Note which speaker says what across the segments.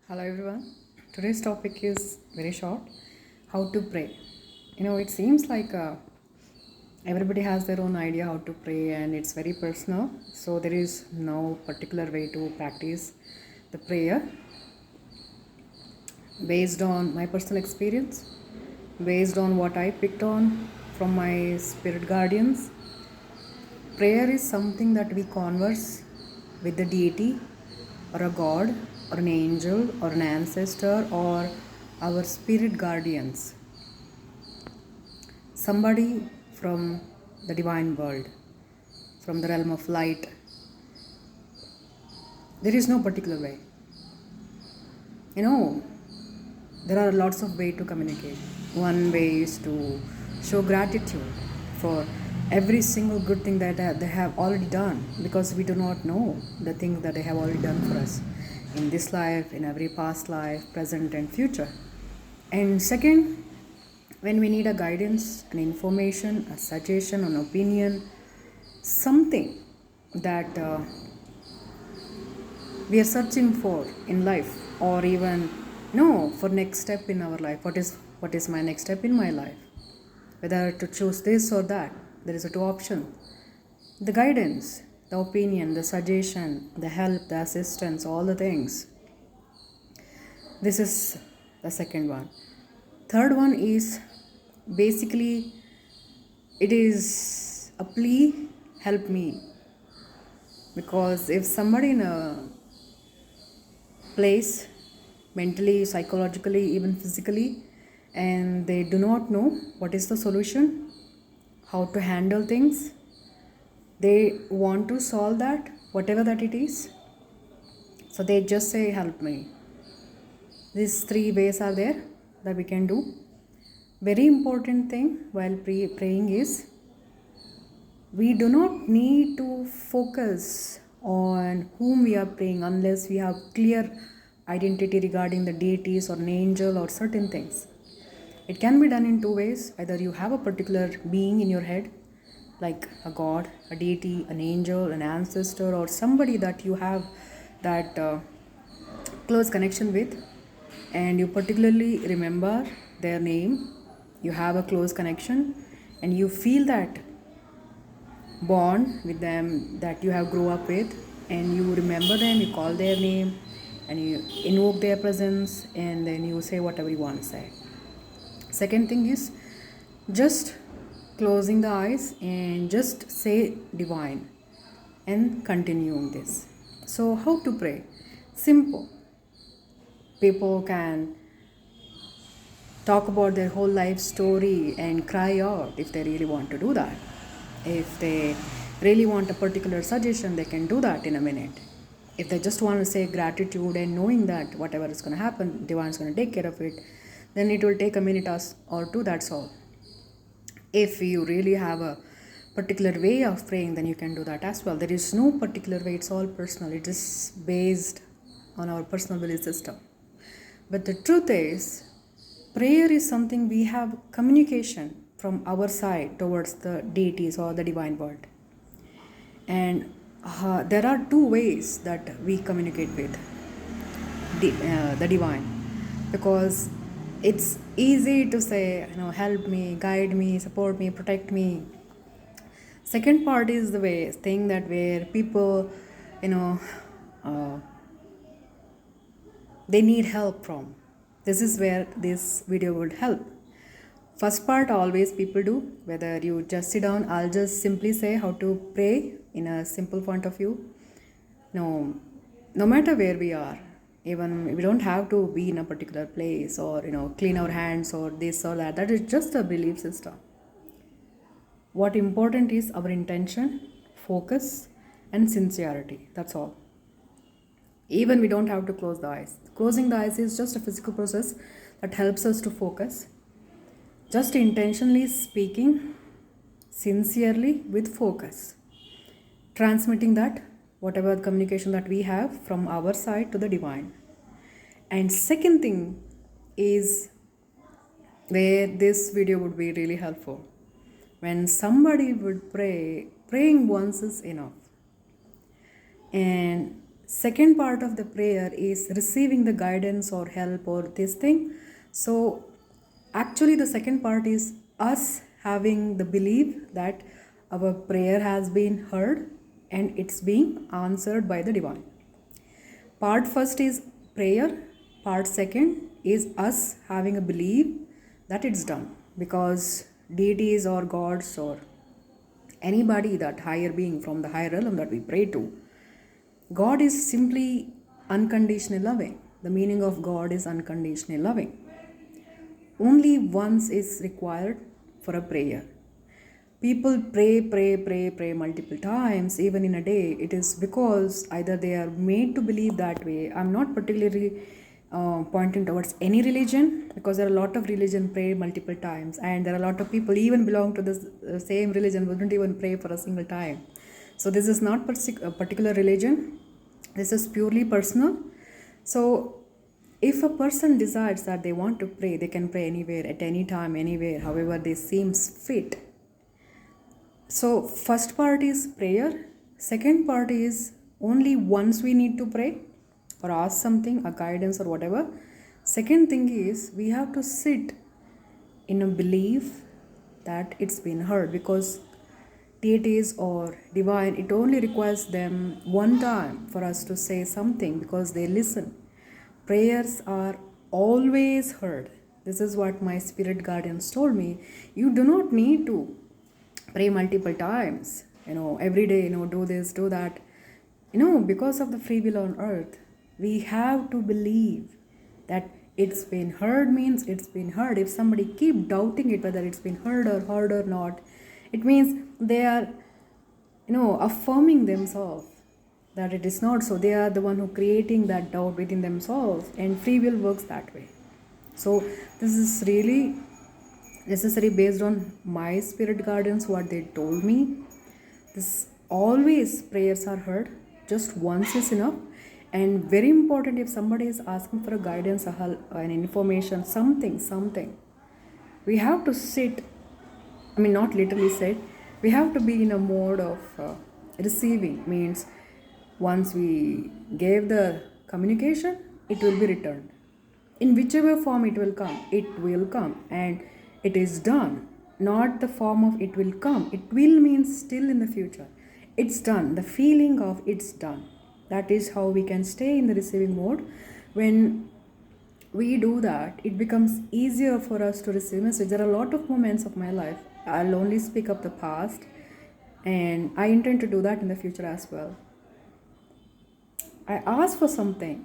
Speaker 1: Hello everyone. Today's topic is very short. How to pray. It seems like everybody has their own idea how to pray and it's very personal. So there is no particular way to practice the prayer based on my personal experience, based on what I picked on from my spirit guardians. Prayer is something that we converse with the deity or a god or an angel or an ancestor or our spirit guardians, somebody from the divine world, from the realm of light. There is no particular way. There are lots of ways to communicate. One way is to show gratitude for every single good thing that they have already done, because we do not know the things that they have already done for us in this life, in every past life, present, and future. And second, when we need a guidance, an information, a suggestion, an opinion, something that we are searching for in life, or even for next step in our life. What is my next step in my life? Whether to choose this or that, there is a two option. The guidance, the opinion, the suggestion, the help, the assistance, all the things. This is the second one. Third one is basically it is a plea, help me. Because if somebody in a place, mentally, psychologically, even physically, and they do not know what is the solution, how to handle things, they want to solve that, whatever that it is, so they just say help me. These three ways are there that we can do. Very important thing while praying is we do not need to focus on whom we are praying unless we have clear identity regarding the deities or an angel or certain things. It can be done in two ways. Either you have a particular being in your head, like a god, a deity, an angel, an ancestor, or somebody that you have that close connection with, and you particularly remember their name, you have a close connection, and you feel that bond with them that you have grown up with, and you remember them, you call their name, and you invoke their presence, and then you say whatever you want to say. Second thing is just closing the eyes and just say divine and continuing this. So how to pray? Simple. People can talk about their whole life story and cry out if they really want to do that. If they really want a particular suggestion, they can do that in a minute. If they just want to say gratitude and knowing that whatever is going to happen, divine is going to take care of it, then it will take a minute or two, that's all. If you really have a particular way of praying, then you can do that as well. There is no particular way, it's all personal. It is based on our personal belief system. But the truth is, prayer is something we have communication from our side towards the deities or the divine world. And there are two ways that we communicate with the divine, because it's easy to say, help me, guide me, support me, protect me. Second part is the thing that where people, they need help from. This is where this video would help. First part always people do, whether you just sit down, I'll just simply say how to pray in a simple point of view. No matter where we are, even we don't have to be in a particular place or clean our hands or this or that. That is just a belief system. What important is our intention, focus, and sincerity. That's all. Even we don't have to close the eyes. Closing the eyes is just a physical process that helps us to focus. Just intentionally speaking, sincerely with focus, transmitting that whatever communication that we have from our side to the divine. And second thing is where this video would be really helpful. When somebody would pray, praying once is enough. And second part of the prayer is receiving the guidance or help or this thing. So actually the second part is us having the belief that our prayer has been heard and it's being answered by the divine. Part first is prayer, part second is us having a belief that it's done, because deities or gods or anybody, that higher being from the higher realm that we pray to, God is simply unconditionally loving. The meaning of God is unconditionally loving. Only once is required for a prayer. People pray multiple times, even in a day. It is because either they are made to believe that way. I'm not particularly pointing towards any religion, because there are a lot of religion pray multiple times, and there are a lot of people even belong to the same religion wouldn't even pray for a single time. So this is not a particular religion. This is purely personal. So if a person decides that they want to pray, they can pray anywhere, at any time, anywhere, however they seems fit. So first part is prayer. Second part is only once we need to pray or ask something, a guidance or whatever. Second thing is we have to sit in a belief that it's been heard, because deities or divine, it only requires them one time for us to say something, because they listen. Prayers are always heard. This is what my spirit guardians told me. You do not need to pray multiple times, every day, do this, do that. Because of the free will on earth, we have to believe that it's been heard means it's been heard. If somebody keep doubting it, whether it's been heard or not, it means they are, affirming themselves that it is not so. They are the one who creating that doubt within themselves, and free will works that way. So this is really necessary based on my spirit guardians, what they told me. This always prayers are heard, just once is enough. And very important, if somebody is asking for a guidance, an information, something, we have to sit, not literally sit, we have to be in a mode of receiving. Means once we gave the communication, it will be returned. In whichever form it will come, and it is done. Not the form of it will come. It will means still in the future. It's done. The feeling of it's done. That is how we can stay in the receiving mode. When we do that, it becomes easier for us to receive message. There are a lot of moments of my life. I'll only speak of the past, and I intend to do that in the future as well. I ask for something,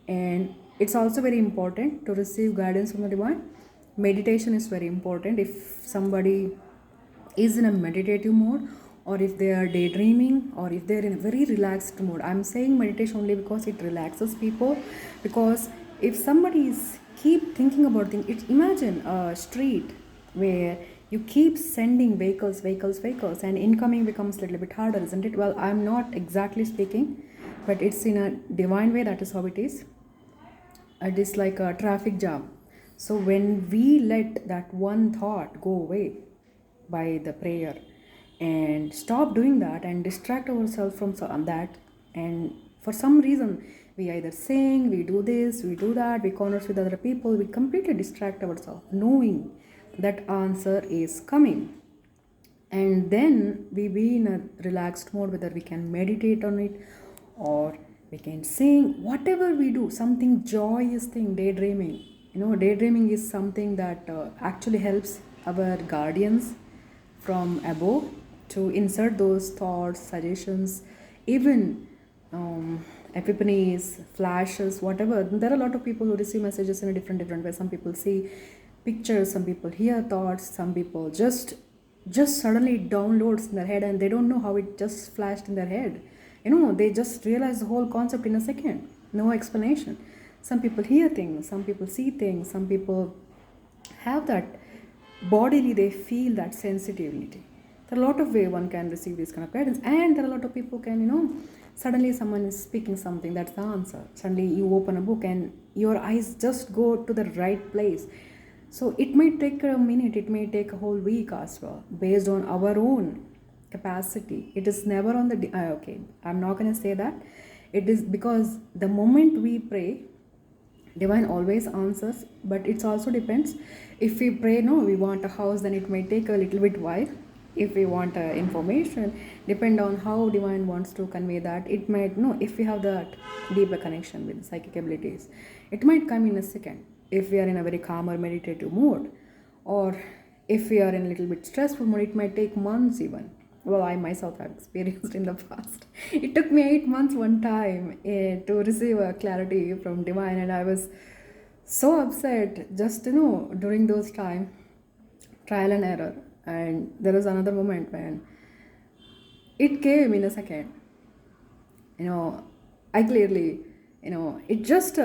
Speaker 1: and it's also very important to receive guidance from the divine. Meditation is very important. If somebody is in a meditative mode, or if they are daydreaming, or if they're in a very relaxed mode, I'm saying meditation only because it relaxes people. Because if somebody is keep thinking about things, imagine a street where you keep sending vehicles, and incoming becomes a little bit harder, isn't it? Well, I'm not exactly speaking, but it's in a divine way. That is how it is. It is like a traffic jam. So when we let that one thought go away by the prayer, and stop doing that and distract ourselves from that, and for some reason we either sing, we do this, we do that, we converse with other people, we completely distract ourselves, knowing that answer is coming. And then we be in a relaxed mode, whether we can meditate on it or we can sing, whatever we do, something joyous thing. Daydreaming is something that actually helps our guardians from above to insert those thoughts, suggestions, even epiphanies, flashes, whatever. There are a lot of people who receive messages in a different way. Some people see pictures, some people hear thoughts, some people just suddenly downloads in their head, and they don't know how it just flashed in their head. They just realize the whole concept in a second. No explanation. Some people hear things, some people see things, some people have that bodily, they feel that sensitivity. There are a lot of ways one can receive this kind of guidance, and there are a lot of people can, suddenly someone is speaking something, that's the answer. Suddenly you open a book and your eyes just go to the right place. So it may take a minute, it may take a whole week as well, based on our own capacity. It is never on the okay, I'm not going to say that. It is because the moment we pray, divine always answers, but it also depends. If we pray, no, we want a house, then it may take a little bit while. If we want information, depend on how divine wants to convey that, it might, no, if we have that deeper connection with psychic abilities, it might come in a second. If we are in a very calm or meditative mood, or if we are in a little bit stressful mood, it might take months even. Well, I myself have experienced in the past. It took me 8 months one time to receive a clarity from divine, and I was so upset just during those time, trial and error. And there was another moment when it came in a second. You know, I clearly, it just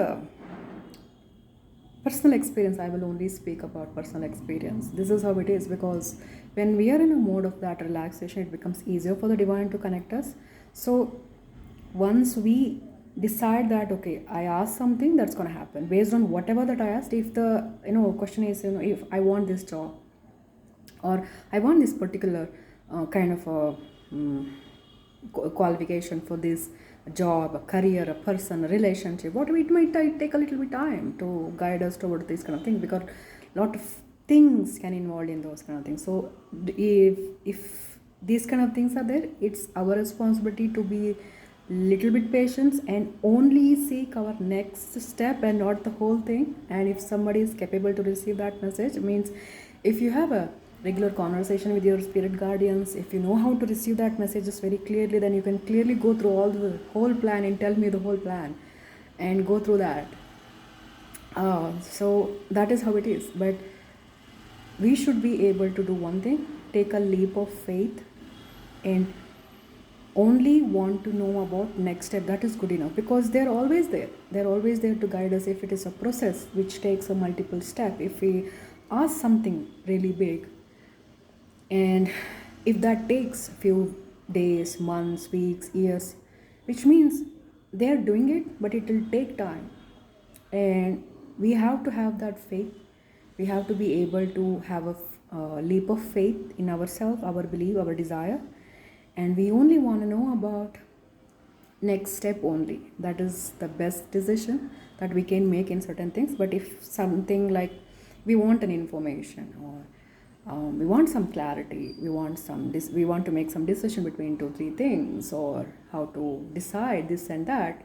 Speaker 1: personal experience. I will only speak about personal experience. This is how it is, because when we are in a mode of that relaxation, it becomes easier for the divine to connect us. So once we decide that, okay, I asked something, that's going to happen based on whatever that I asked. If the question is, if I want this job, or I want this particular kind of a qualification for this job, a career, a person, a relationship, whatever, it might take a little bit time to guide us toward this kind of thing, because a lot of things can involve in those kind of things. So if these kind of things are there, it's our responsibility to be little bit patient and only seek our next step and not the whole thing. And if somebody is capable to receive that message, means if you have a regular conversation with your spirit guardians, if you know how to receive that messages very clearly, then you can clearly go through all the whole plan and tell me the whole plan and go through that. So that is how it is. But we should be able to do one thing: take a leap of faith and only want to know about next step. That is good enough, because they're always there to guide us. If it is a process which takes a multiple step, if we ask something really big, and if that takes a few days, months, weeks, years, which means they are doing it, but it will take time. And we have to have that faith. We have to be able to have a leap of faith in ourselves, our belief, our desire. And we only want to know about next step only. That is the best decision that we can make in certain things. But if something like we want an information, or we want some clarity, we want to make some decision between 2 3 things, or how to decide this and that,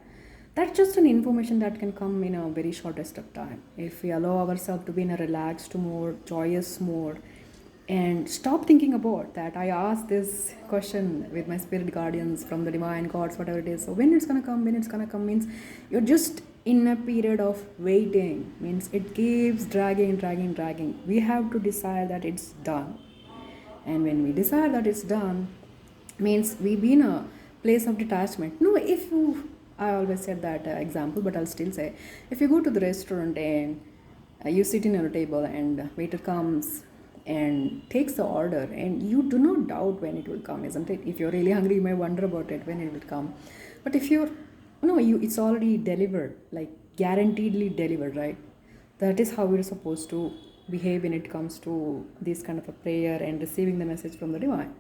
Speaker 1: that's just an information that can come in a very shortest of time. If we allow ourselves to be in a relaxed mode, joyous mode, and stop thinking about that, I asked this question with my spirit guardians from the divine gods, whatever it is. So when it's gonna come, means you're just in a period of waiting, means it keeps dragging. We have to decide that it's done. And when we decide that it's done, means we be in a place of detachment. No, if you, I always said that example, but I'll still say, if you go to the restaurant and you sit in your table and waiter comes and takes the order, and you do not doubt when it will come, isn't it? If you're really hungry, you may wonder about it when it will come. But if you're, it's already delivered, like guaranteedly delivered, right? That is how we're supposed to behave when it comes to this kind of a prayer and receiving the message from the divine.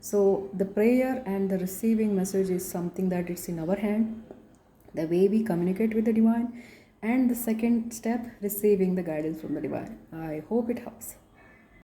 Speaker 1: So the prayer and the receiving message is something that it's in our hand, the way we communicate with the divine. And the second step, receiving the guidance from the divine. I hope it helps.